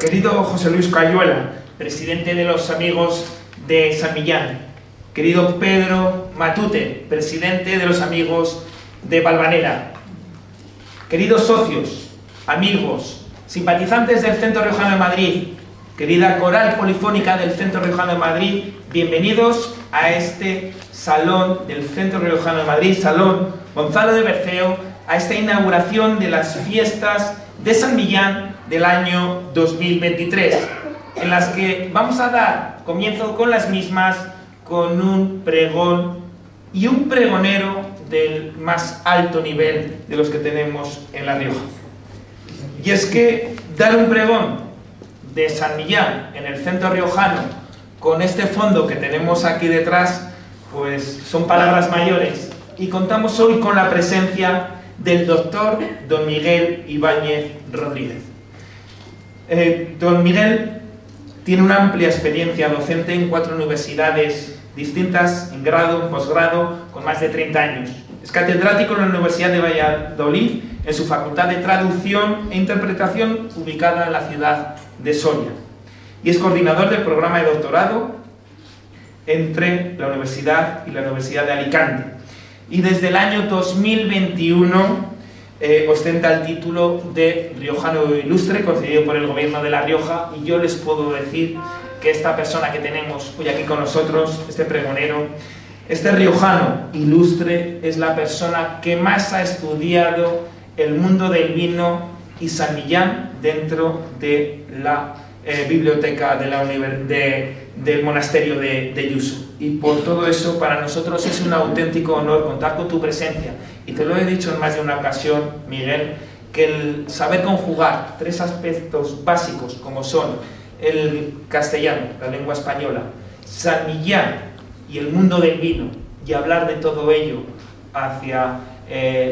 Querido José Luis Cayuela, presidente de los Amigos de San Millán. Querido Pedro Matute, presidente de los Amigos de Valvanera. Queridos socios, amigos, simpatizantes del Centro Riojano de Madrid, querida coral polifónica del Centro Riojano de Madrid, bienvenidos a este salón del Centro Riojano de Madrid, Salón Gonzalo de Berceo, a esta inauguración de las fiestas de San Millán del año 2023, en las que vamos a dar comienzo con las mismas con un pregón y un pregonero del más alto nivel de los que tenemos en La Rioja. Y es que dar un pregón de San Millán en el centro riojano con este fondo que tenemos aquí detrás, pues son palabras mayores, y contamos hoy con la presencia del doctor don Miguel Ibáñez Rodríguez. Don Miguel tiene una amplia experiencia docente en 4 universidades distintas, en grado, en posgrado, con más de 30 años. Es catedrático en la Universidad de Valladolid, en su Facultad de Traducción e Interpretación, ubicada en la ciudad de Soria. Y es coordinador del programa de doctorado entre la Universidad y la Universidad de Alicante. Y desde el año 2021 ostenta el título de Riojano Ilustre, concedido por el Gobierno de La Rioja, y yo les puedo decir que esta persona que tenemos hoy aquí con nosotros, este pregonero, este riojano ilustre, es la persona que más ha estudiado el mundo del vino y San Millán dentro de la biblioteca de del monasterio de Yusu. Y por todo eso, para nosotros es un auténtico honor contar con tu presencia. Y te lo he dicho en más de una ocasión, Miguel, que el saber conjugar 3 aspectos básicos, como son el castellano, la lengua española, San Millán y el mundo del vino, y hablar de todo ello hacia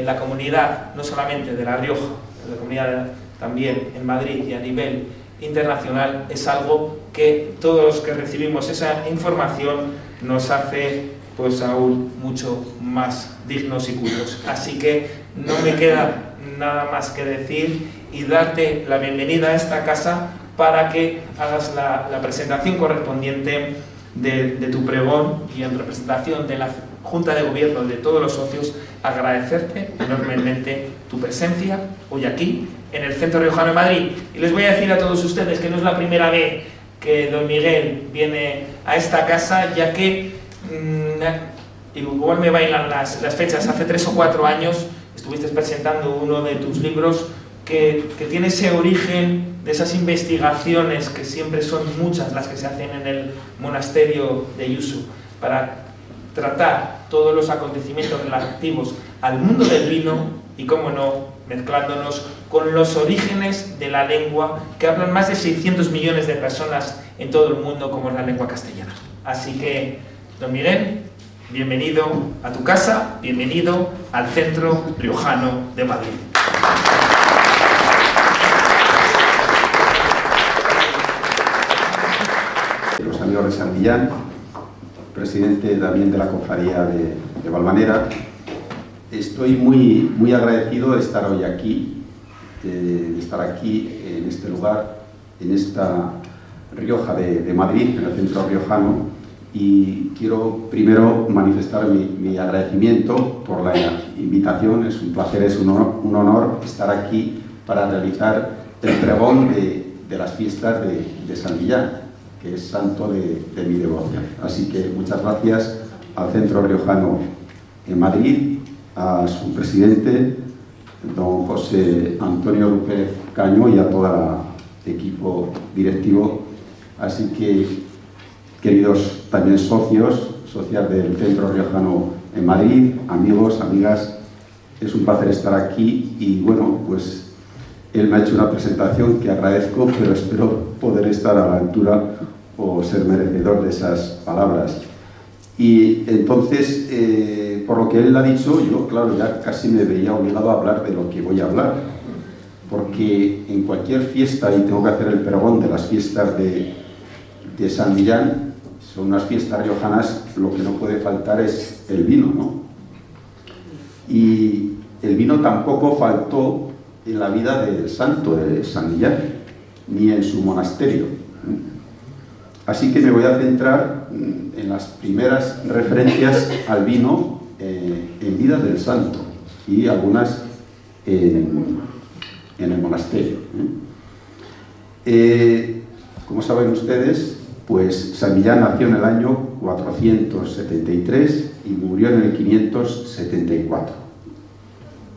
la comunidad, no solamente de La Rioja, la comunidad también en Madrid y a nivel internacional, es algo que todos los que recibimos esa información nos hace pues aún mucho más dignos y cultos. Así que no me queda nada más que decir y darte la bienvenida a esta casa para que hagas la presentación correspondiente de tu pregón, y en representación de la Junta de Gobierno de todos los socios, agradecerte enormemente tu presencia hoy aquí en el Centro Riojano de Madrid. Y les voy a decir a todos ustedes que no es la primera vez que don Miguel viene a esta casa, ya que igual me bailan las fechas, hace 3 o 4 años estuviste presentando uno de tus libros que tiene ese origen de esas investigaciones, que siempre son muchas las que se hacen en el monasterio de Yusu, para tratar todos los acontecimientos relativos al mundo del vino y, cómo no, mezclándonos con los orígenes de la lengua que hablan más de 600 millones de personas en todo el mundo, como es la lengua castellana. Así que, don Miguel, bienvenido a tu casa, bienvenido al Centro Riojano de Madrid. Los amigos de San Millán, presidente también de la cofradía de Valvanera, estoy muy agradecido de estar hoy aquí, en este lugar, en esta Rioja de Madrid, en el centro riojano, y quiero primero manifestar mi agradecimiento por la invitación. Es un placer, es un honor estar aquí para realizar el pregón de las fiestas de San Millán, que es santo de mi devoción. Así que muchas gracias al Centro Riojano en Madrid, a su presidente, don José Antonio López Caño, y a todo el equipo directivo. Así que, queridos también socios del Centro Riojano en Madrid, amigos, amigas, es un placer estar aquí. Y bueno, pues él me ha hecho una presentación que agradezco, pero espero poder estar a la altura o ser merecedor de esas palabras. Y entonces, por lo que él ha dicho, yo, claro, ya casi me veía obligado a hablar de lo que voy a hablar, porque en cualquier fiesta, y tengo que hacer el pregón de las fiestas de San Millán, son unas fiestas riojanas, lo que no puede faltar es el vino, ¿no? Y el vino tampoco faltó en la vida del santo de San Millán. ni en su monasterio. Así que me voy a centrar en las primeras referencias al vino en vida del santo y algunas en el monasterio. Como saben ustedes, pues San Millán nació en el año 473 y murió en el 574.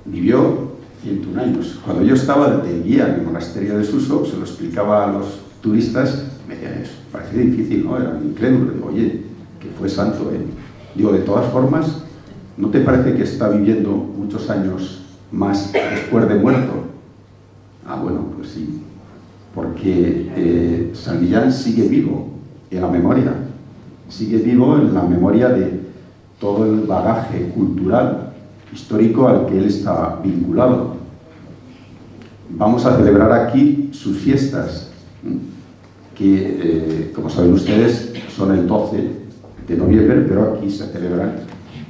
Vivió 101 años. Cuando yo estaba de guía en el monasterio de Suso, se lo explicaba a los turistas, me decían eso, parecía difícil, ¿no? Era incrédulo. Digo, oye, que fue santo, ¿eh? Digo, de todas formas, ¿no te parece que está viviendo muchos años más después de muerto? Ah, bueno, pues sí, porque San Millán sigue vivo en la memoria, sigue vivo en la memoria de todo el bagaje cultural, histórico al que él está vinculado. Vamos a celebrar aquí sus fiestas, que, como saben ustedes, son el 12 de noviembre, pero aquí se celebran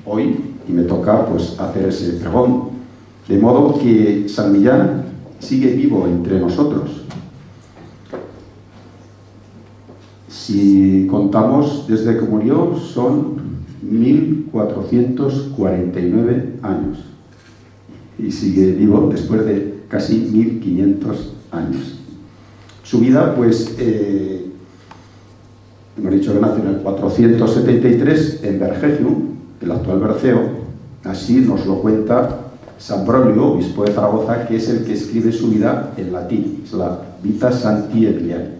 hoy y me toca pues hacer ese pregón. De modo que San Millán sigue vivo entre nosotros. Si contamos desde que murió, son 1449 años. Y sigue vivo después de casi 1500 años. Su vida, pues, hemos dicho que nació en el 473 en Vergesium, el actual Berceo. Así nos lo cuenta San Brolio, obispo de Zaragoza, que es el que escribe su vida en latín, es la Vita Sancti Emiliani.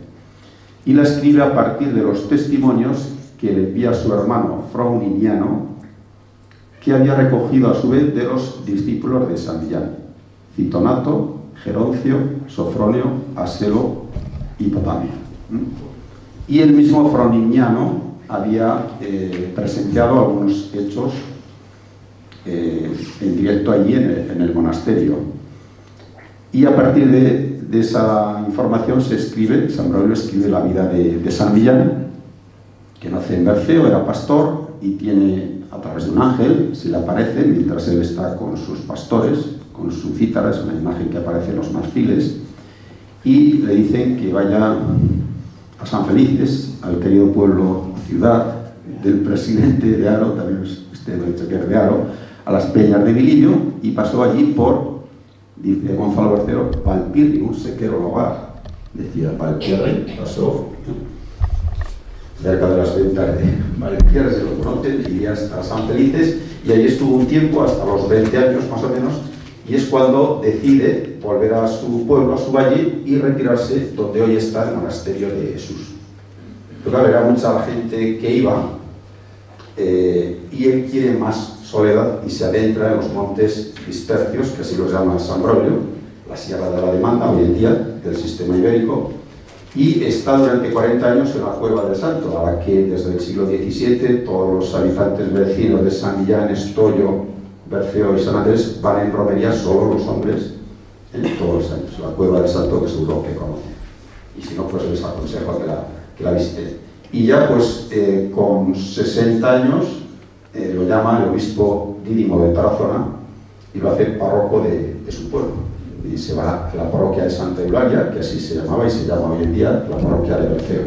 Y la escribe a partir de los testimonios que le envía a su hermano Froniniano, que había recogido a su vez de los discípulos de San Millán: Citonato, Geroncio, Sofronio, Aselo y Potamio. Y el mismo Froniniano había presenciado algunos hechos en directo allí en el monasterio. Y a partir de esa información se escribe, San Braulio escribe la vida de San Millán, que nace en Berceo, era pastor y tiene, a través de un ángel, se le aparece mientras él está con sus pastores, con su cítara, es una imagen que aparece en los marfiles, y le dicen que vaya a San Felices, al querido pueblo, ciudad del presidente de Haro, también usted lo ha dicho que es de Haro, a las peñas de Vilillo, y pasó allí por, dice Gonzalo Bercero, Valpirri, un sequero lugar. Decía Valpirri, pasó cerca de las ventas de Valpirri, se lo conocen, iría hasta San Felices, y allí estuvo un tiempo, hasta los 20 años más o menos, y es cuando decide volver a su pueblo, a su valle, y retirarse donde hoy está el monasterio de Jesús. Pero claro, era mucha la gente que iba, y él quiere más soledad y se adentra en los montes Cistercios, que así los llama San Braulio, la Sierra de la Demanda, hoy en día, del sistema ibérico, y está durante 40 años en la Cueva del Santo, a la que desde el siglo XVII todos los habitantes vecinos de San Millán, Estollo, Berceo y San Andrés van en romería, solo los hombres, todos los años. La Cueva del Santo, que seguro que conocen. Y si no, pues les aconsejo que la visiten. Y ya pues con 60 años lo llama el obispo Dídimo de Tarazona y lo hace párroco de su pueblo. Y se va a la parroquia de Santa Eulalia, que así se llamaba y se llama hoy en día la parroquia de Berceo.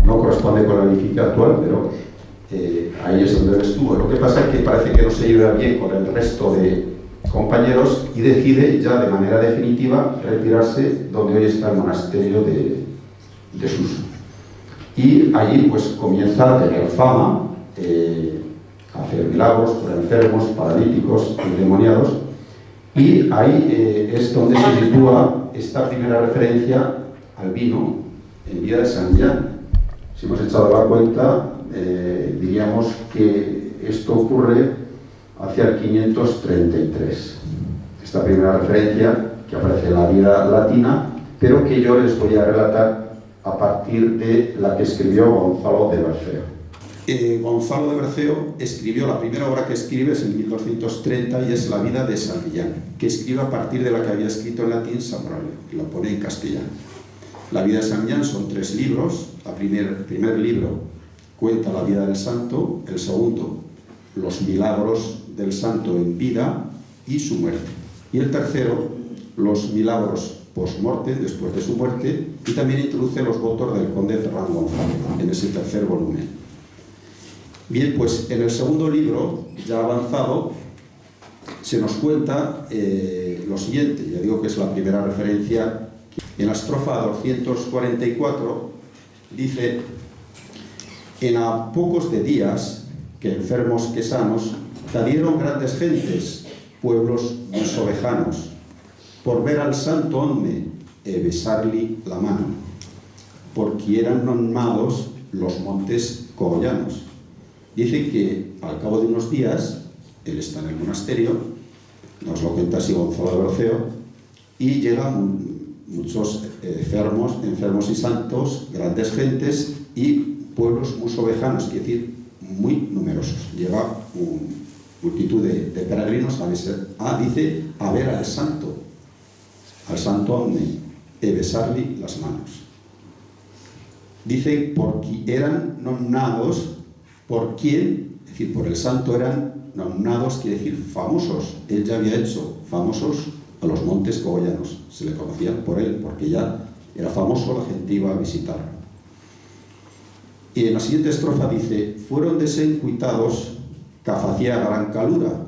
No corresponde con el edificio actual, pero ahí es donde él estuvo. Lo que pasa es que parece que no se lleva bien con el resto de compañeros y decide ya de manera definitiva retirarse donde hoy está el monasterio de Suso. Y allí pues comienza a tener fama, a hacer milagros por enfermos, paralíticos, endemoniados, y ahí es donde se sitúa esta primera referencia al vino en vida de San Millán. Si hemos echado la cuenta, diríamos que esto ocurre hacia el 533. Esta primera referencia que aparece en la vida latina, pero que yo les voy a relatar a partir de la que escribió Gonzalo de Berceo. Gonzalo de Berceo escribió, la primera obra que escribe es en 1230 y es la vida de San Millán, que escribe a partir de la que había escrito en latín San Braulio, y la pone en castellano. La vida de San Millán son 3 libros. El primer libro cuenta la vida del santo, el segundo los milagros del santo en vida y su muerte, y el tercero los milagros post-mortem, después de su muerte, y también introduce los votos del conde Ferran González en ese tercer volumen. Bien, pues en el segundo libro, ya avanzado, se nos cuenta lo siguiente. Ya digo que es la primera referencia. En la estrofa 244 dice: en a pocos de días, que enfermos que sanos, dieron grandes gentes, pueblos muy sobejanos, por ver al santo hombre e besarle la mano, porque eran nombrados los montes cogollanos. Dice que al cabo de unos días, él está en el monasterio, nos lo cuenta así Gonzalo de Berceo, y llegan muchos enfermos y santos, grandes gentes y pueblos muy sobejanos, es decir, muy numerosos. Llega multitud de peregrinos dice, a ver al santo hombre, e besarle las manos. Dice, porque eran nombrados por quién, es decir, por el santo eran nombrados, quiere decir famosos. Él ya había hecho famosos a los montes cogollanos, se le conocía por él, porque ya era famoso, la gente iba a visitarlo. Y en la siguiente estrofa dice: fueron desencuitados que facía gran calura,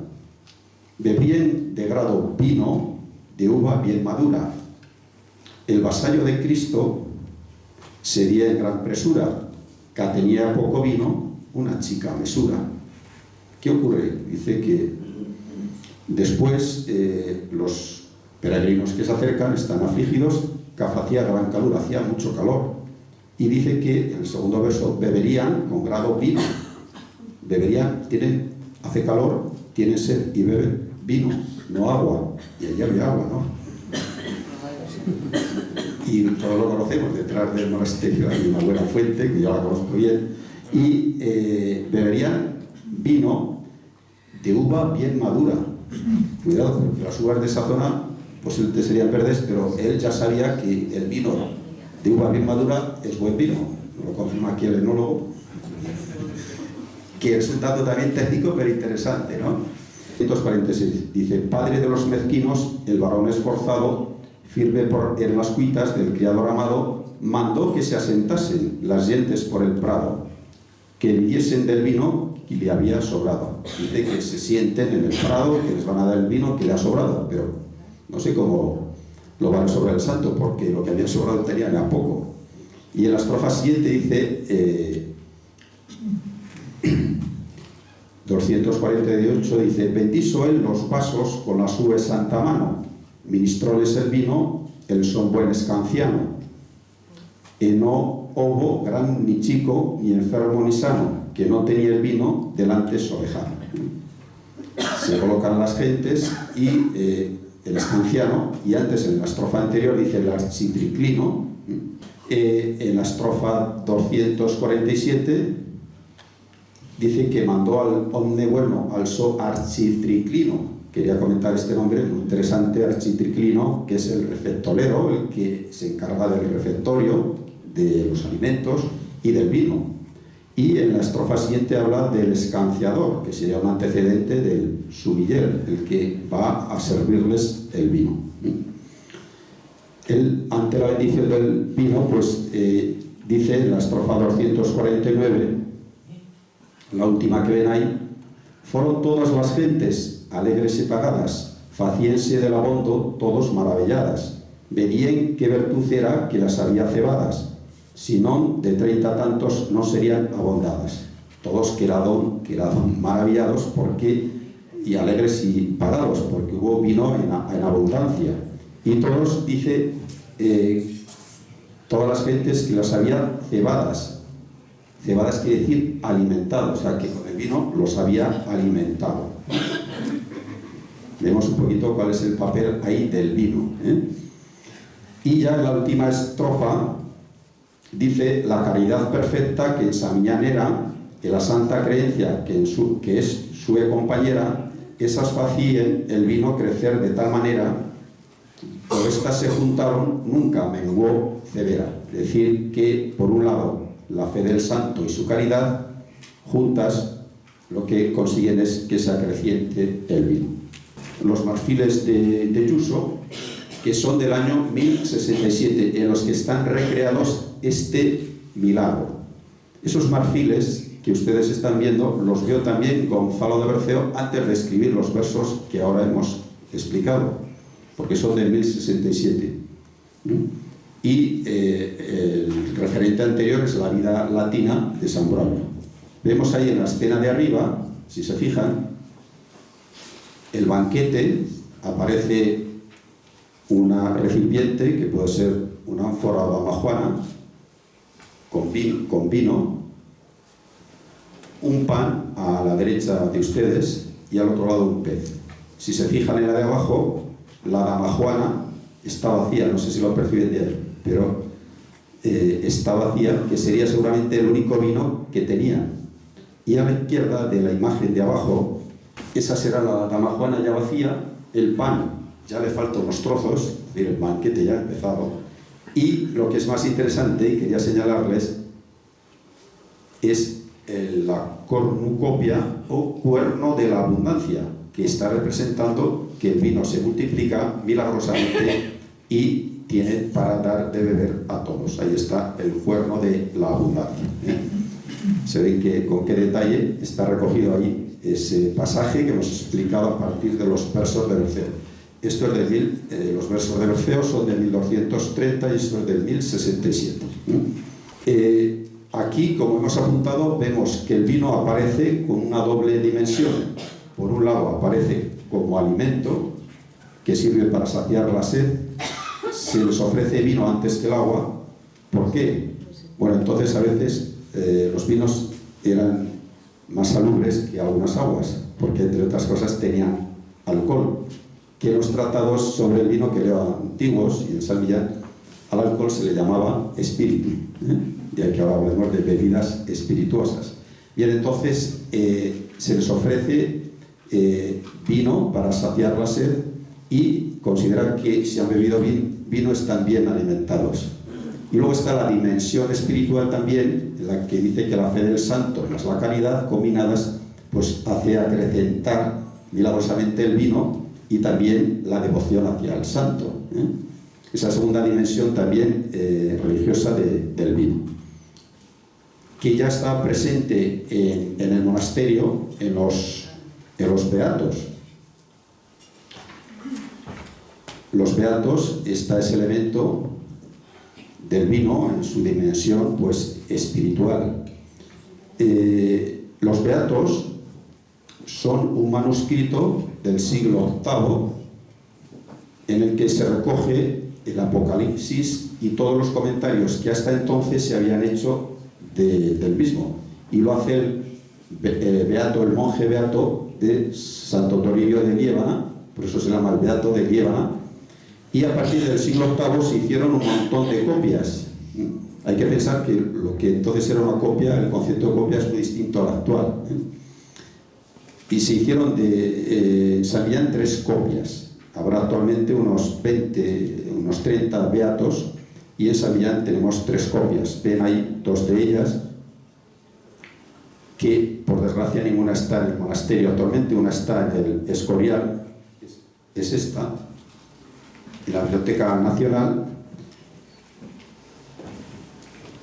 bebían de grado vino de uva bien madura. El vasallo de Cristo sería en gran presura, que tenía poco vino, una chica mesura. ¿Qué ocurre? Dice que después los peregrinos que se acercan están afligidos, que hacía gran calor, hacía mucho calor. Y dice que en el segundo verso, beberían con grado vino. Beberían, hace calor, tienen sed y beben vino, no agua. Y allí había agua, ¿no? Y todos lo conocemos, detrás del monasterio hay una buena fuente, que yo la conozco bien, y beberían vino de uva bien madura. Cuidado, porque las uvas de esa zona posiblemente serían verdes, pero él ya sabía que el vino de uva bien madura es buen vino. Lo confirma aquí el enólogo, que es un dato también técnico pero interesante, ¿no? 146 dice: padre de los mezquinos, el varón esforzado, firme en las cuitas del criador amado, mandó que se asentasen las gentes por el prado, que viesen del vino que le había sobrado. Dice que se sienten en el prado, que les van a dar el vino que le ha sobrado, pero no sé cómo lo van a sobrar el santo, porque lo que había sobrado tenía era poco. Y en la estrofa siguiente dice 248 dice: bendizo él los vasos con la sube santa mano, ministróles el vino, el son buen escanciano, y no hubo gran ni chico, ni enfermo ni sano, que no tenía el vino delante sobejano. Se colocan las gentes y el escanciano, y antes en la estrofa anterior dice el architriclino. En la estrofa 247 dice que mandó al hombre bueno, al so architriclino. Quería comentar este nombre muy interesante, architriclino, que es el refectolero, el que se encarga del refectorio, de los alimentos y del vino. Y en la estrofa siguiente habla del escanciador, que sería un antecedente del sumiller, el que va a servirles el vino. Él, ante la bendición del vino, pues dice en la estrofa 249, la última que ven ahí: fueron todas las gentes alegres y pagadas, faciense del abondo todos maravilladas, venían qué virtud era que las había cebadas, si no de 30 tantos no serían abondadas. Todos quedaron maravillados y alegres y pagados, porque hubo vino en abundancia. Y todos, dice, todas las gentes que las había cebadas. Cebadas quiere decir alimentado, o sea que con el vino los había alimentado. Vemos un poquito cuál es el papel ahí del vino, Y ya en la última estrofa dice: la caridad perfecta que en San Millán era, que la santa creencia que es su compañera, esas facían el vino crecer de tal manera, por estas se juntaron, nunca menguó severa. Es decir, que por un lado la fe del santo y su caridad, juntas lo que consiguen es que se acreciente el vino. Los marfiles de Yuso que son del año 1067, en los que están recreados este milagro. Esos marfiles que ustedes están viendo los vio también Gonzalo de Berceo antes de escribir los versos que ahora hemos explicado, porque son del 1067. Y el referente anterior es la vida latina de San Braulio. Vemos ahí en la escena de arriba, si se fijan, el banquete, aparece una recipiente que puede ser una ánfora o damajuana con vino, un pan a la derecha de ustedes y al otro lado un pez. Si se fijan en la de abajo, la damajuana está vacía, no sé si lo perciben de ahí, pero está vacía, que sería seguramente el único vino que tenía. Y a la izquierda de la imagen de abajo, esa será la damajuana ya vacía, el pan ya le faltan unos trozos, es decir, el banquete ya ha empezado. Y lo que es más interesante, y quería señalarles, es la cornucopia o cuerno de la abundancia, que está representando que el vino se multiplica milagrosamente y tiene para dar de beber a todos. Ahí está el cuerno de la abundancia. Se ven que con qué detalle está recogido ahí ese pasaje que hemos explicado a partir de los versos de Berceo. Esto es de los versos de Berceo son de 1230 y esto es del 1067. Aquí, como hemos apuntado, vemos que el vino aparece con una doble dimensión. Por un lado aparece como alimento que sirve para saciar la sed. Se les ofrece vino antes que el agua. ¿Por qué? Bueno, entonces a veces los vinos eran más salubres que algunas aguas, porque entre otras cosas tenían alcohol, que los tratados sobre el vino que leo antiguos y en San Millán, al alcohol se le llamaba espíritu, de ahí que ahora hablemos de bebidas espirituosas. Bien, entonces se les ofrece vino para saciar la sed y consideran que si han bebido vino están bien alimentados. Y luego está la dimensión espiritual también, en la que dice que la fe del santo más la caridad combinadas pues hace acrecentar milagrosamente el vino y también la devoción hacia el santo. Esa segunda dimensión también religiosa del vino, que ya está presente en el monasterio, en los beatos. Los beatos está ese elemento del vino en su dimensión pues espiritual. Los beatos son un manuscrito del siglo VIII en el que se recoge el Apocalipsis y todos los comentarios que hasta entonces se habían hecho del mismo, y lo hace el monje beato de Santo Toribio de Liébana, por eso se llama el beato de Liébana. Y a partir del siglo VIII se hicieron un montón de copias. Hay que pensar que lo que entonces era una copia, el concepto de copia es muy distinto al actual. Y se hicieron de San Millán 3 copias. Habrá actualmente unos 30 beatos y en San Millán tenemos 3 copias. Ven ahí 2 de ellas, que por desgracia ninguna está en el monasterio actualmente. Una está en el Escorial, es esta, en la Biblioteca Nacional,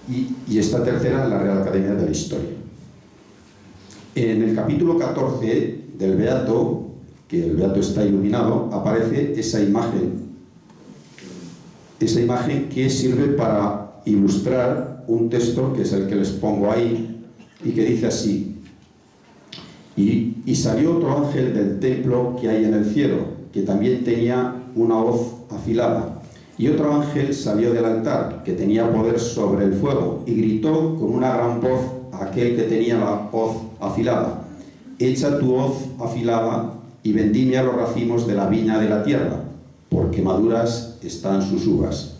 y esta tercera en la Real Academia de la Historia. En el capítulo 14 del Beato, que el Beato está iluminado, aparece esa imagen que sirve para ilustrar un texto que es el que les pongo ahí y que dice así: y salió otro ángel del templo que hay en el cielo, que también tenía una hoz afilada, y otro ángel salió del altar, que tenía poder sobre el fuego, y gritó con una gran voz a aquel que tenía la hoz afilada: echa tu hoz afilada y vendimia los racimos de la viña de la tierra, porque maduras están sus uvas.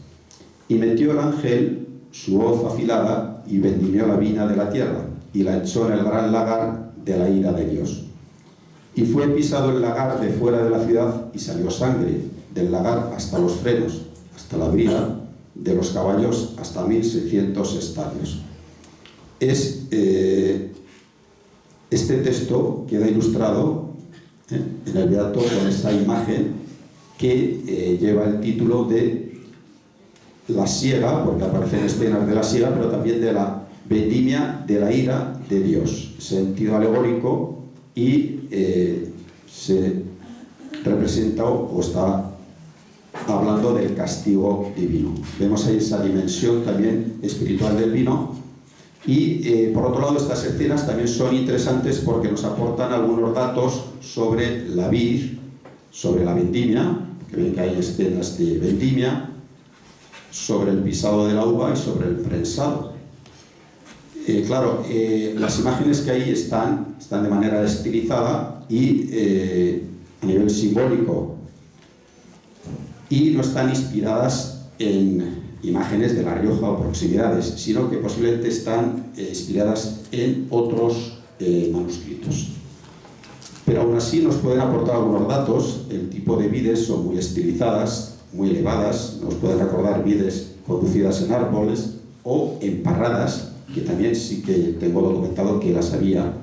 Y metió el ángel su hoz afilada y vendimió la viña de la tierra, y la echó en el gran lagar de la ira de Dios. Y fue pisado el lagar de fuera de la ciudad, y salió sangre del lagar hasta los frenos, hasta la brida de los caballos, hasta 1600 estadios. Este texto queda ilustrado en el Beato con esta imagen que lleva el título de la siega, porque aparecen escenas de la siega, pero también de la vendimia de la ira de Dios, sentido alegórico, y se representa o está hablando del castigo divino. Vemos ahí esa dimensión también espiritual del vino. Y por otro lado, estas escenas también son interesantes porque nos aportan algunos datos sobre la vid, sobre la vendimia, que ven que hay escenas de vendimia, sobre el pisado de la uva y sobre el prensado. Claro, las imágenes que ahí están de manera estilizada y a nivel simbólico, y no están inspiradas en imágenes de La Rioja o proximidades, sino que posiblemente están inspiradas en otros manuscritos. Pero aún así nos pueden aportar algunos datos. El tipo de vides son muy estilizadas, muy elevadas, nos pueden recordar vides conducidas en árboles o en parradas, que también sí que tengo documentado que las había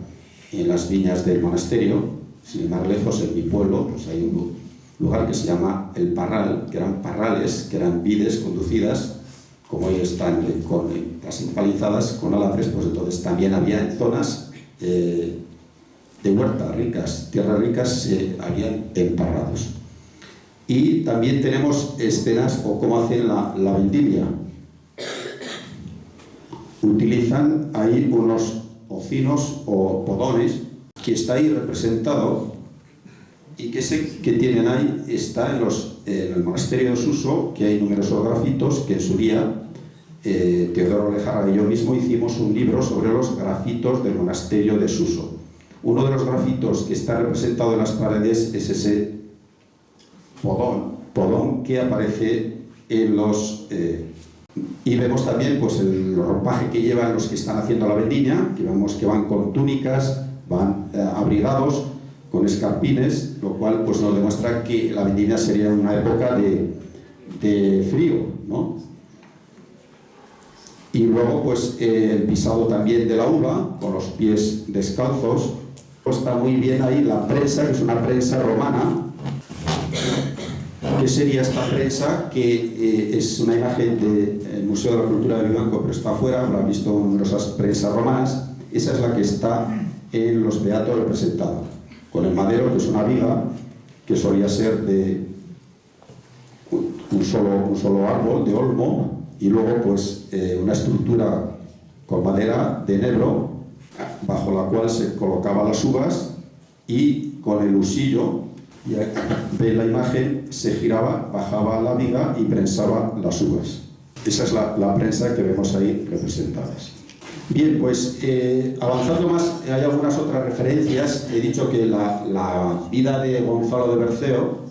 en las viñas del monasterio. Sin ir más lejos, en mi pueblo pues hay un lugar que se llama El Parral, que eran parrales, que eran vides conducidas, como hoy están las empalizadas con alambres, pues entonces también había en zonas de huertas ricas, tierras ricas, habían emparrados. Y también tenemos escenas o cómo hacen la vendimia. Utilizan ahí unos ocinos o podones, que está ahí representado, y que ese que tienen ahí está en el monasterio de Suso, que hay numerosos grafitos que en su día Teodoro Lejarra y yo mismo hicimos un libro sobre los grafitos del monasterio de Suso. Uno de los grafitos que está representado en las paredes es ese podón que aparece en los... y vemos también pues, el ropaje que llevan los que están haciendo la vendimia, que vemos que van con túnicas, van abrigados, con escarpines, lo cual pues, nos demuestra que la vendimia sería una época de frío, ¿no? Y luego pues, el pisado también de la uva, con los pies descalzos. Está muy bien ahí la prensa, que es una prensa romana. ¿Qué sería esta prensa? Que es una imagen del Museo de la Cultura de Vivanco, pero está afuera, lo han visto en numerosas prensas romanas. Esa es la que está en los beatos representada, con el madero, que es una viga, que solía ser de un solo árbol, de olmo, y luego pues una estructura con madera de enebro, bajo la cual se colocaban las uvas, y con el husillo, de la imagen, se giraba, bajaba la viga y prensaba las uvas. Esa es la prensa que vemos ahí representadas. Bien, pues avanzando más, hay algunas otras referencias. He dicho que la vida de Gonzalo de Berceo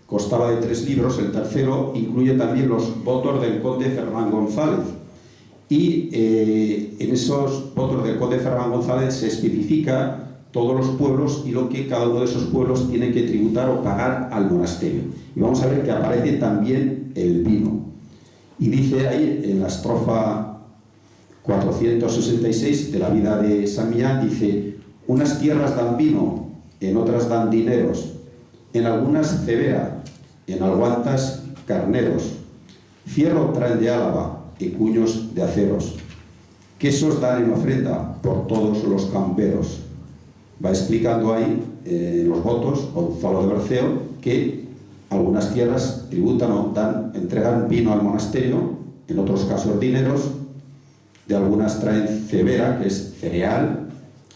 constaba de 3 libros. El tercero incluye también los votos del conde Fernán González. Y en esos votos del conde Fernán González se especifica todos los pueblos y lo que cada uno de esos pueblos tiene que tributar o pagar al monasterio. Y vamos a ver que aparece también el vino. Y dice ahí en la estrofa 466 de la vida de San Millán, dice: unas tierras dan vino, en otras dan dineros, en algunas cebera, en alguantas carneros, fierro traen de Álava y cuños de aceros, quesos dan en ofrenda por todos los camperos. Va explicando ahí en los votos Gonzalo de Berceo que algunas tierras tributan o entregan vino al monasterio, en otros casos dineros, de algunas traen cebera, que es cereal,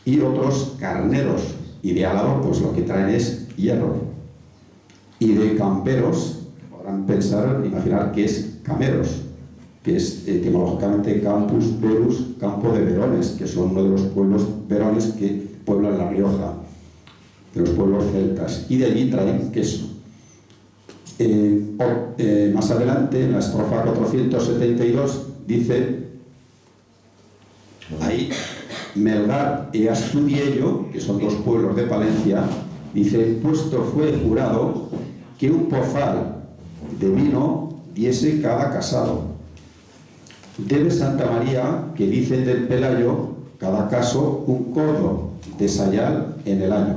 y otros carneros, y de Álava pues lo que traen es hierro. Y de camperos, podrán pensar, imaginar que es cameros, que es etimológicamente campus verus, campo de verones, que son uno de los pueblos verones que pueblan La Rioja, de los pueblos celtas, y de allí traen queso. Más adelante, en la estrofa 472, dice ahí: Melgar y Astudiello, que son 2 pueblos de Palencia, dice: puesto fue jurado que un pozal de vino diese cada casado. Debe Santa María, que dicen del Pelayo, cada caso un cordo de sayal en el año.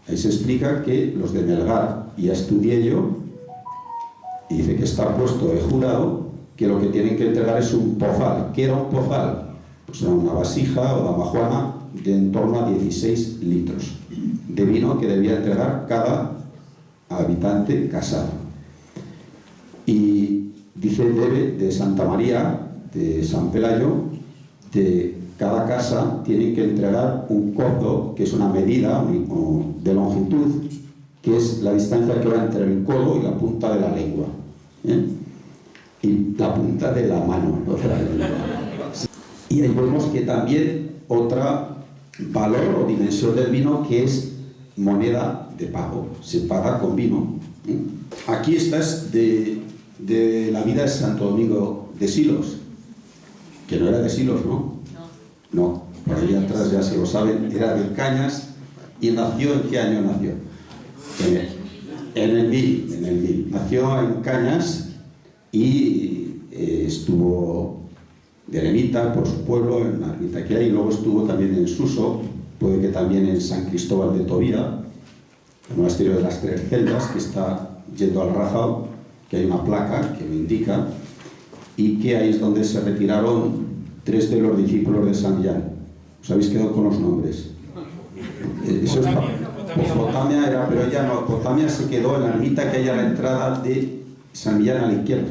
Ahí se explica que los de Melgar y Astudiello Y dice que está puesto de jurado que lo que tienen que entregar es un pozal. ¿Qué era un pozal? Pues era una vasija o damajuana de en torno a 16 litros de vino que debía entregar cada habitante casado. Y dice debe de Santa María, de San Pelayo, de cada casa tienen que entregar un codo, que es una medida de longitud, que es la distancia que va entre el codo y la punta de la lengua, y la punta de la mano, ¿no? De la lengua. Y ahí vemos que también otra valor o dimensión del vino, que es moneda de pago, se paga con vino. Aquí estás de la vida de Santo Domingo de Silos, que no era de Silos, ¿no? No, por ahí atrás ya se lo saben, era de Cañas. ¿Y nació en qué año nació? En el 1000. Nació en Cañas y estuvo de eremita por su pueblo, en la ermita que hay, y luego estuvo también en Suso, puede que también en San Cristóbal de Tobía, el monasterio de las Tres Celdas, que está yendo al Rajao, que hay una placa que lo indica, y que ahí es donde se retiraron 3 de los discípulos de San Millán. ¿Os habéis quedado con los nombres? Eso es Potamia era, pero ya no. Potamia se quedó en la ermita que hay a la entrada de San Millán a la izquierda.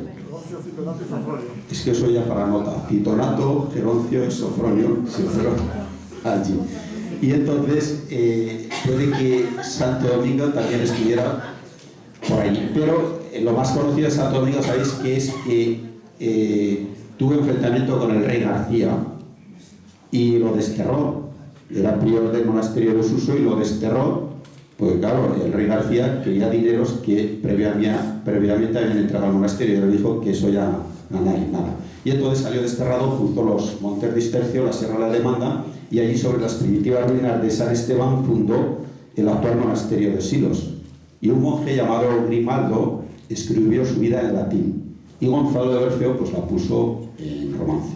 Es que eso ya para nota. Fitonato, Geroncio y Sofronio se fueron allí. Y entonces puede que Santo Domingo también estuviera por ahí. Pero lo más conocido de Santo Domingo, sabéis que es que tuvo enfrentamiento con el rey García y lo desterró. Era prior del monasterio de Suso y lo desterró, porque claro, el rey García quería dineros que previamente habían entrado al monasterio, y le dijo que eso ya nada. Y entonces salió desterrado, cruzó los Montes de Istercio, la Sierra de la Demanda, y allí sobre las primitivas ruinas de San Esteban fundó el actual monasterio de Silos. Y un monje llamado Grimaldo escribió su vida en latín, y Gonzalo de Berceo pues la puso en romance.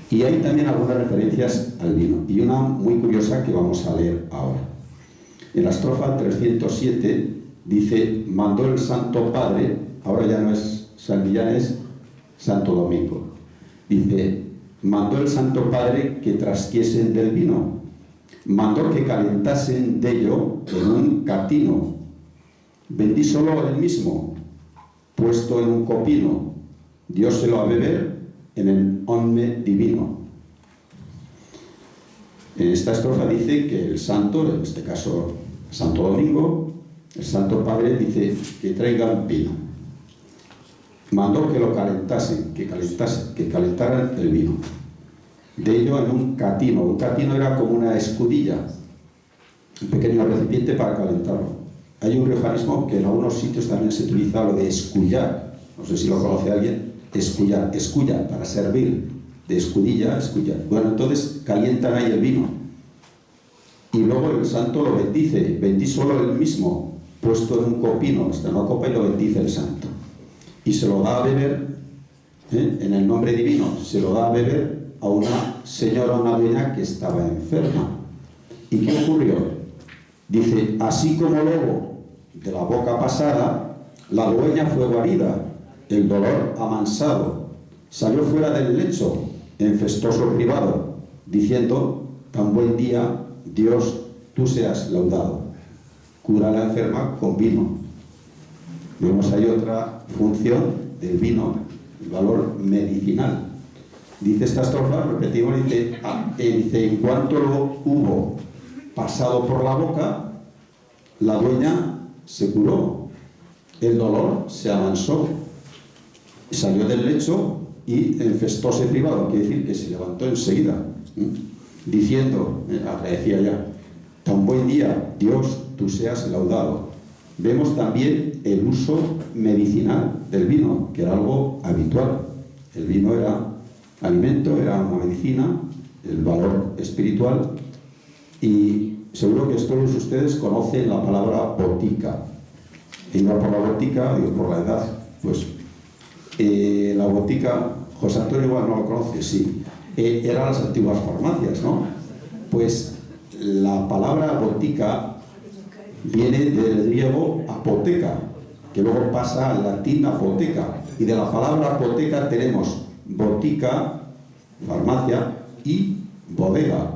Y hay también algunas referencias al vino, y una muy curiosa que vamos a leer ahora. En la estrofa 307 dice: mandó el Santo Padre, ahora ya no es San Millán, es Santo Domingo. Dice: mandó el Santo Padre que trasquiesen del vino, mandó que calentasen de ello en un catino, vendí solo el mismo, puesto en un copino, dióselo a beber en el onme divino. En esta estrofa dice que el santo, en este caso Santo Domingo, el Santo Padre dice que traigan vino. Mandó que lo calentasen, que calentaran el vino. De ello en un catino. Un catino era como una escudilla, un pequeño recipiente para calentarlo. Hay un riojanismo que en algunos sitios también se utiliza lo de escullar. No sé si lo conoce alguien. Esculla, para servir, de escudilla, escullar. Bueno, entonces calientan ahí el vino. Y luego el santo lo bendice, bendí solo el mismo, puesto en un copino, hasta en una copa, y lo bendice el santo. Y se lo da a beber, en el nombre divino, se lo da a beber a una señora, una dueña que estaba enferma. ¿Y qué ocurrió? Dice: así como lobo de la boca pasada, la dueña fue guarida, el dolor amansado, salió fuera del lecho, en festoso privado, diciendo: tan buen día, Dios, tú seas laudado. Cura a la enferma con vino. Vemos ahí otra función del vino, el valor medicinal. Dice esta estrofa, repetimos, dice: en cuanto lo hubo pasado por la boca, la dueña se curó, el dolor se amansó, salió del lecho y enfestóse privado, quiere decir que se levantó enseguida, diciendo, agradecía ya: tan buen día, Dios, tú seas laudado. Vemos también el uso medicinal del vino, que era algo habitual. El vino era alimento, era una medicina, el valor espiritual, y seguro que todos ustedes conocen la palabra botica. Y no por la botica, digo por la edad, pues la botica, José Antonio igual no lo conoce, sí, eran las antiguas farmacias, ¿no? Pues la palabra botica viene del griego apoteca, que luego pasa al latín apoteca, y de la palabra apoteca tenemos botica, farmacia, y bodega.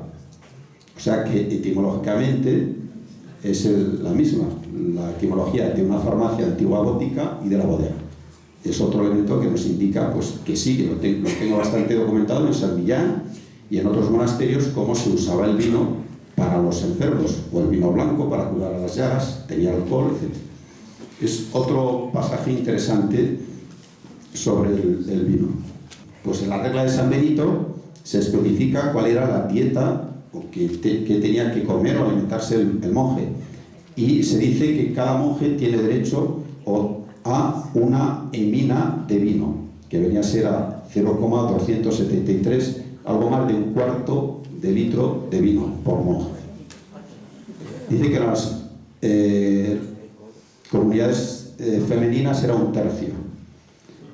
O sea que etimológicamente es la misma, la etimología de una farmacia antigua botica y de la bodega. Es otro elemento que nos indica pues, que sí, que lo tengo bastante documentado en San Millán y en otros monasterios, cómo se usaba el vino para los enfermos, o el vino blanco para curar las llagas, tenía alcohol, etc. Es otro pasaje interesante sobre el vino. Pues en la regla de San Benito se especifica cuál era la dieta que tenía que comer o alimentarse el monje. Y se dice que cada monje tiene derecho a una emina de vino, que venía a ser a 0,273, algo más de un cuarto de litro de vino por monje. Dice que las comunidades femeninas era un tercio.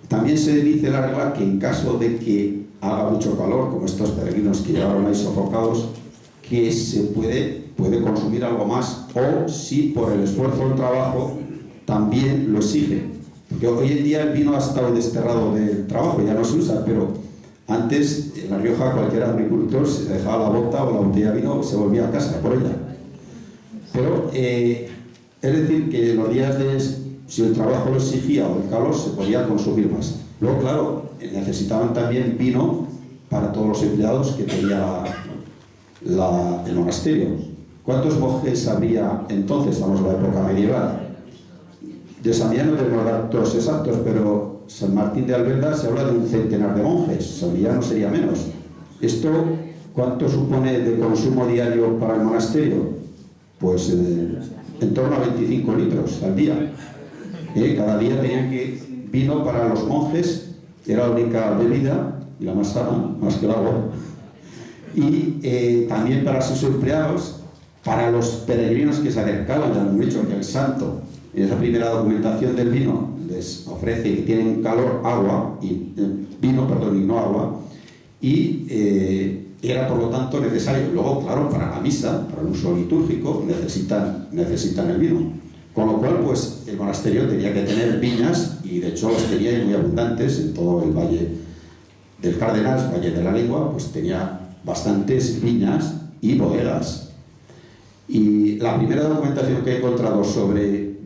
También se dice la regla que en caso de que haga mucho calor, como estos peregrinos que llegaron ahí sofocados, que se puede consumir algo más, o si por el esfuerzo del trabajo también lo exige. Porque hoy en día el vino ha estado desterrado del trabajo, ya no se usa, pero antes en La Rioja cualquier agricultor se dejaba la bota o la botella de vino, se volvía a casa por ella. Pero es decir que los días si el trabajo lo exigía o el calor, se podía consumir más. Luego, claro, necesitaban también vino para todos los empleados que tenía el monasterio. ¿Cuántos monjes había entonces? Estamos en la época medieval. De San Millán no tenemos datos exactos, pero San Martín de Albelda se habla de un centenar de monjes. San Millán no sería menos. ¿Esto cuánto supone de consumo diario para el monasterio? Pues en torno a 25 litros al día. Cada día tenían vino para los monjes, era la única bebida y la más sana, más que el agua. Y también para sus empleados, para los peregrinos que se acercaban, ya han dicho que el santo, en esa primera documentación del vino, les ofrece que tienen calor, agua, vino, y no agua, y era por lo tanto necesario. Luego, claro, para la misa, para el uso litúrgico, necesitan el vino. Con lo cual, pues, el monasterio tenía que tener viñas, y de hecho las tenía muy abundantes en todo el valle del Cárdenas, Valle de la Lengua, pues tenía bastantes viñas y bodegas. Y la primera documentación que he encontrado sobre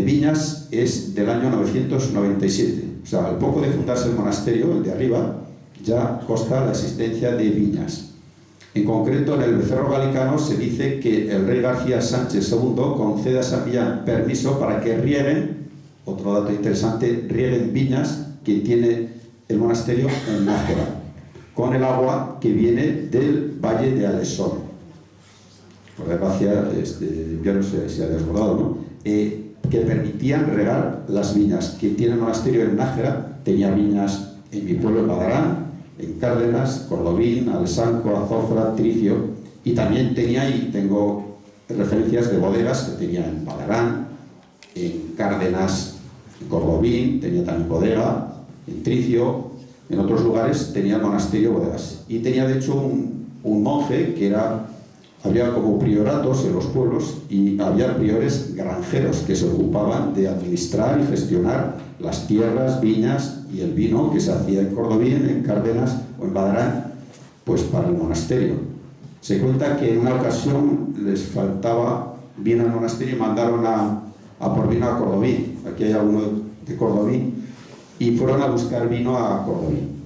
viñas es del año 997. O sea, al poco de fundarse el monasterio, el de arriba, ya consta la existencia de viñas. En concreto, en el Becerro Galicano se dice que el rey García Sánchez II concede a San Millán permiso para que rieguen, otro dato interesante, rieguen viñas que tiene el monasterio en Nájera, con el agua que viene del valle de Alesón. Por desgracia, ya no sé si ha desbordado, ¿no? Que permitían regar las viñas. Que tiene el monasterio en Nájera tenía viñas en mi pueblo, en Badarán, en Cárdenas, Cordobín, Alsanco, Azofra, Tricio, y también tenía, y tengo referencias de bodegas que tenía en Badarán, en Cárdenas, en Cordobín, tenía también bodega, en Tricio, en otros lugares tenía el monasterio bodegas. Y tenía de hecho un monje que había como prioratos en los pueblos, y había priores granjeros que se ocupaban de administrar y gestionar las tierras, viñas y el vino que se hacía en Cordobín, en Cárdenas o en Badarán, pues para el monasterio. Se cuenta que en una ocasión les faltaba vino al monasterio y mandaron a por vino a Cordobín. Aquí hay alguno de Cordobín, y fueron a buscar vino a Cordobín.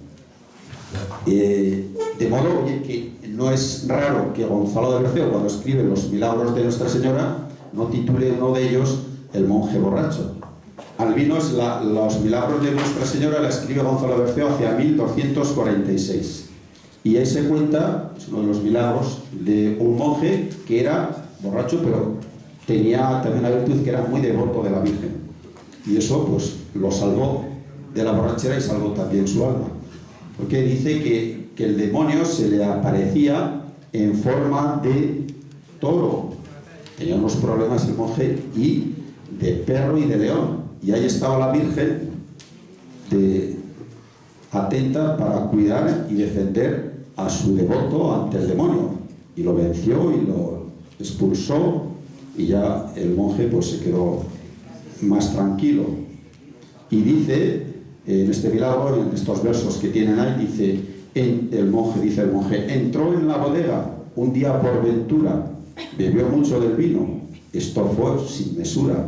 De modo que no es raro que Gonzalo de Berceo, cuando escribe los milagros de Nuestra Señora, no titule uno de ellos El monje borracho. Al vino, los milagros de Nuestra Señora la escribe Gonzalo de Berceo hacia 1246. Y ahí se cuenta, es uno de los milagros, de un monje que era borracho, pero tenía también la virtud que era muy devoto de la Virgen. Y eso pues lo salvó de la borrachera y salvó también su alma. Porque dice que el demonio se le aparecía en forma de toro. Tenía unos problemas el monje, y de perro y de león. Y ahí estaba la Virgen atenta para cuidar y defender a su devoto ante el demonio. Y lo venció y lo expulsó, y ya el monje pues se quedó más tranquilo. Y dice, en este milagro, en estos versos que tienen ahí, dice el monje, entró en la bodega un día por ventura, bebió mucho del vino, esto fue sin mesura,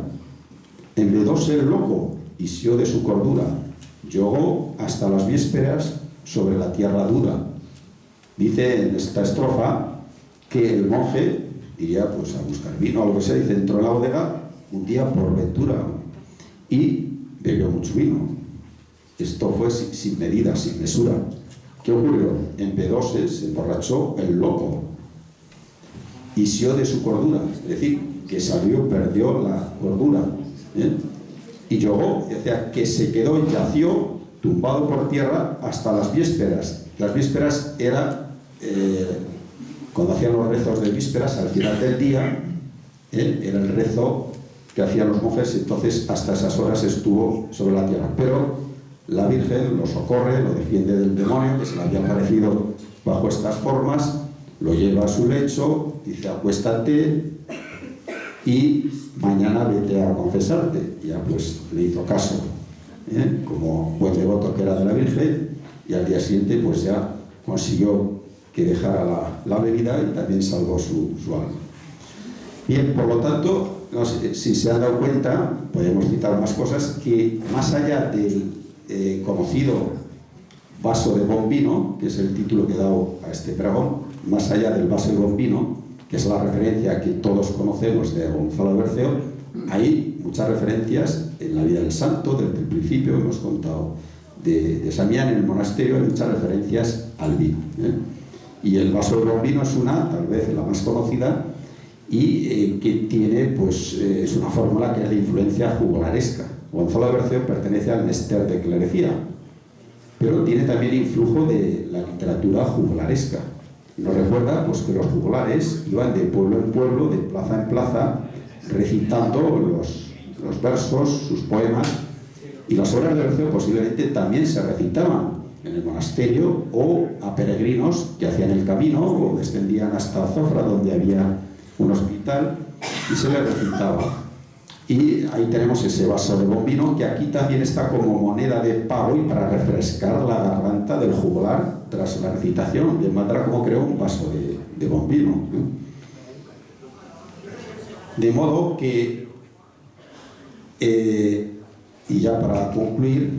envedóse el loco y sió de su cordura, llegó hasta las vísperas sobre la tierra dura. Dice en esta estrofa que el monje iría pues a buscar vino o algo que sea, dice, entró en la bodega un día por ventura y bebió mucho vino. Esto fue sin medida, sin mesura. ¿Qué ocurrió? Empedóse, se emborrachó el loco y sió de su cordura, es decir, que salió, perdió la cordura, ¿eh? Y llegó, o sea, que se quedó, yació tumbado por tierra hasta las vísperas. Las vísperas era cuando hacían los rezos de vísperas al final del día, era el rezo que hacían los monjes, entonces hasta esas horas estuvo sobre la tierra. Pero la Virgen lo socorre, lo defiende del demonio que se le había aparecido bajo estas formas, lo lleva a su lecho, dice acuéstate y mañana vete a confesarte. Ya pues le hizo caso, como buen devoto que era de la Virgen, y al día siguiente pues ya consiguió que dejara la bebida y también salvó su alma. Bien, por lo tanto, no sé, si se han dado cuenta, podemos citar más cosas, que más allá del conocido vaso de buen vino, que es el título que he dado a este pregón, más allá del vaso de buen vino, que es la referencia que todos conocemos de Gonzalo de Berceo, hay muchas referencias en la vida del santo, desde el principio hemos contado de San Millán en el monasterio, hay muchas referencias al vino, y el vaso de buen vino es una, tal vez la más conocida, y que tiene, pues, es una fórmula que es de influencia juglaresca. Gonzalo de Berceo pertenece al Mester de Clerecía, pero tiene también influjo de la literatura juglaresca. Nos recuerda pues, que los juglares iban de pueblo en pueblo, de plaza en plaza, recitando los versos, sus poemas, y las obras de Berceo posiblemente también se recitaban en el monasterio o a peregrinos que hacían el camino o descendían hasta Zofra, donde había un hospital, y se les recitaba. Y ahí tenemos ese vaso de buen vino, que aquí también está como moneda de pago y para refrescar la garganta del juglar tras la recitación, de manera como creó un vaso de buen vino, ¿no? De modo que, y ya para concluir,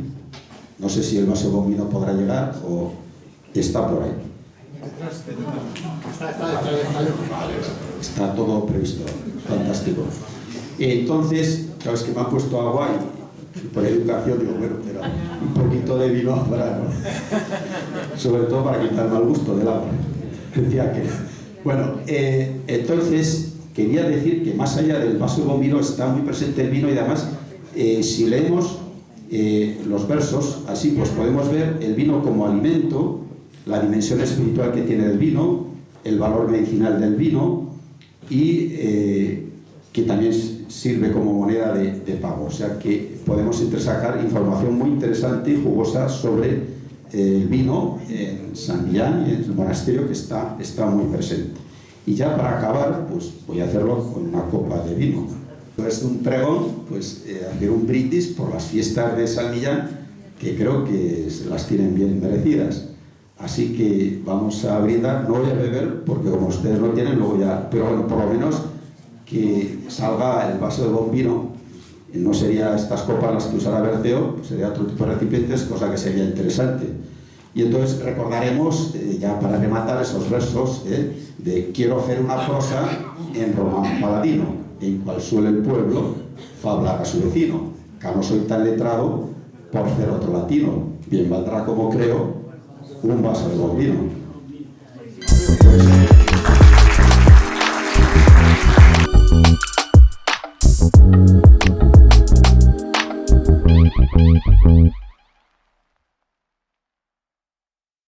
no sé si el vaso de buen vino podrá llegar o está por ahí. Está todo previsto, fantástico. Entonces, claro, es que me han puesto agua y por educación digo, bueno, pero un poquito de vino para, ¿no? Sobre todo para quitar mal gusto del agua. Decía que, bueno, entonces quería decir que más allá del vaso de buen vino está muy presente el vino, y además si leemos los versos, así pues podemos ver el vino como alimento, la dimensión espiritual que tiene el vino, el valor medicinal del vino, y que también sirve como moneda de pago. O sea que podemos sacar información muy interesante y jugosa sobre el vino en San Millán y en el monasterio, que está muy presente. Y ya para acabar, pues voy a hacerlo con una copa de vino. Es un pregón, pues hacer un brindis por las fiestas de San Millán, que creo que se las tienen bien merecidas. Así que vamos a brindar. No voy a beber porque como ustedes lo tienen, luego ya, pero bueno, por lo menos que salga el vaso de buen vino. No sería estas copas las que usará Berceo, sería otro tipo de recipientes, cosa que sería interesante. Y entonces recordaremos, ya para rematar, esos versos de quiero hacer una prosa en román paladino, en cual suele el pueblo fablar a su vecino, que no soy tan letrado por ser otro latino, bien valdrá como creo un vaso de buen vino.